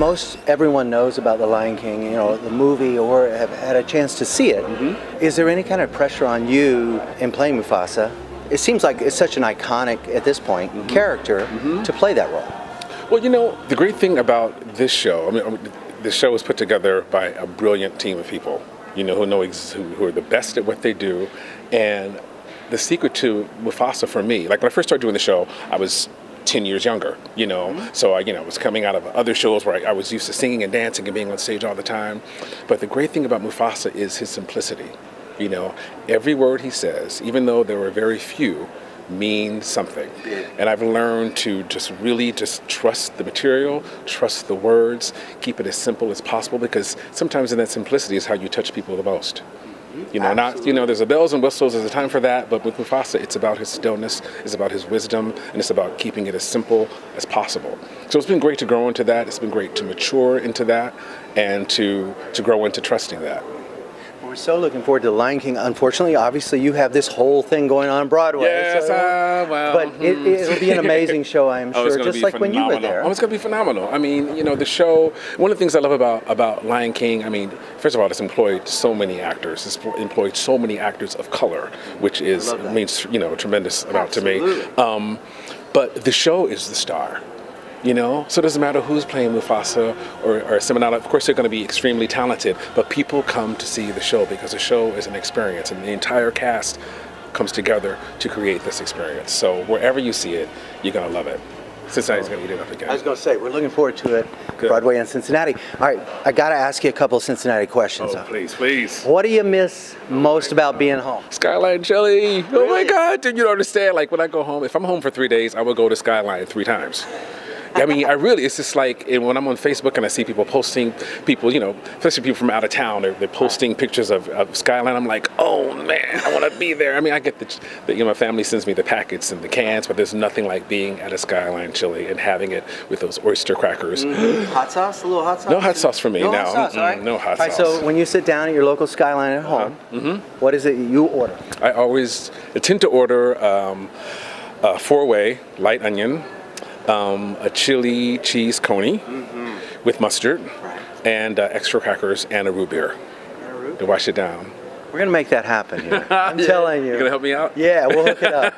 most everyone knows about The Lion King, the movie, or have had a chance to see it. Is there any kind of pressure on you in playing Mufasa? It seems like it's such an iconic, at this point, character to play that role. Well, the great thing about this show, the show was put together by a brilliant team of people, who are the best at what they do. And the secret to Mufasa for me, like when I first started doing the show, I was 10 years younger, so I was coming out of other shows where I was used to singing and dancing and being on stage all the time. But the great thing about Mufasa is his simplicity. Every word he says, even though there were very few, means something. And I've learned to really trust the material, trust the words, keep it as simple as possible, because sometimes in that simplicity is how you touch people the most. There's the bells and whistles, there's a time for that, but with Mufasa, it's about his stillness, it's about his wisdom, and it's about keeping it as simple as possible. So it's been great to grow into that, it's been great to mature into that, and to grow into trusting that. We're so looking forward to The Lion King. Unfortunately, obviously, you have this whole thing going on Broadway. Yes, but it'll be an amazing show, I'm sure, just like when you were there. It's going to be phenomenal. The show, one of the things I love about Lion King, first of all, it's employed so many actors. It's employed so many actors of color, which means, a tremendous amount to me. But the show is the star. So it doesn't matter who's playing Mufasa or Simba. Of course, they're going to be extremely talented, but people come to see the show because the show is an experience, and the entire cast comes together to create this experience. So wherever you see it, you're going to love it. Cincinnati's going to eat it up again. I was going to say, we're looking forward to it. Good. Broadway and Cincinnati. All right, I got to ask you a couple of Cincinnati questions. Oh, please. What do you miss most about being home? Skyline Chili. Really? Oh my God, dude, you don't understand. Like when I go home, if I'm home for 3 days, I will go to Skyline 3 times. It's just like when I'm on Facebook and I see people posting, especially people from out of town, they're posting pictures of Skyline. I'm like, oh man, I want to be there. I get my family sends me the packets and the cans, but there's nothing like being at a Skyline Chili and having it with those oyster crackers. Hot sauce? A little hot sauce? No hot sauce for me, no. No Hot sauce, all right. No hot sauce. All right, so when you sit down at your local Skyline at home, what is it you order? I tend to order a 4-way light onion, a chili cheese coney with mustard, and extra crackers and a root beer to wash it down. We're going to make that happen here. I'm telling you. You're going to help me out? Yeah, we'll hook it up.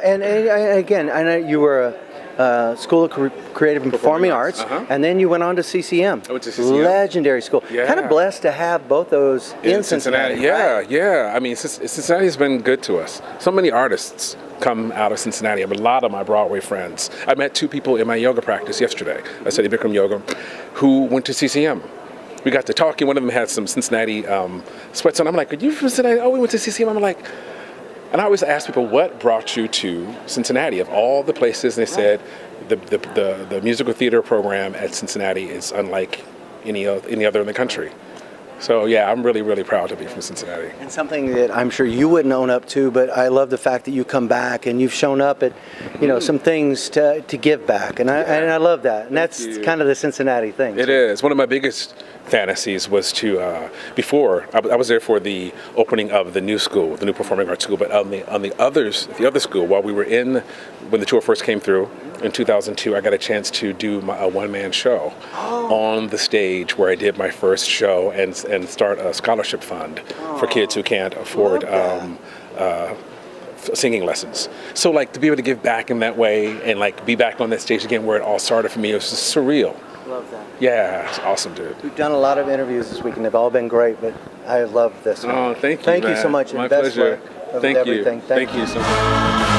And again, I know you were a School of Creative and Performing Arts, and then you went on to CCM. I went to CCM. Legendary school. Yeah. Kind of blessed to have both those in Cincinnati. Yeah, right? yeah. Cincinnati's been good to us. So many artists come out of Cincinnati. A lot of my Broadway friends. I met 2 people in my yoga practice yesterday. I studied Bikram yoga, who went to CCM. We got to talking. One of them had some Cincinnati sweats on. I'm like, are you from Cincinnati? Oh, we went to CCM. I'm like, and I always ask people, what brought you to Cincinnati? Of all the places, and they said, the musical theater program at Cincinnati is unlike any other in the country. So yeah, I'm really, really proud to be from Cincinnati. And something that I'm sure you wouldn't own up to, but I love the fact that you come back and you've shown up at, some things to give back, and I love that. And that's kind of the Cincinnati thing. It is. One of my biggest fantasies was to before I was there for the opening of the new school, the new performing arts school, but on the other school, while we were when the tour first came through in 2002, I got a chance to do a one-man show on the stage where I did my first show and start a scholarship fund for kids who can't afford singing lessons. So to be able to give back in that way and be back on that stage again where it all started for me, it was just surreal. Love that. Yeah, it's awesome, dude. We've done a lot of interviews this week, and they've all been great, but I love this one. Oh, thank you, Thank you man. so much. My and best pleasure. luck with Thank everything. you. Thank you so much.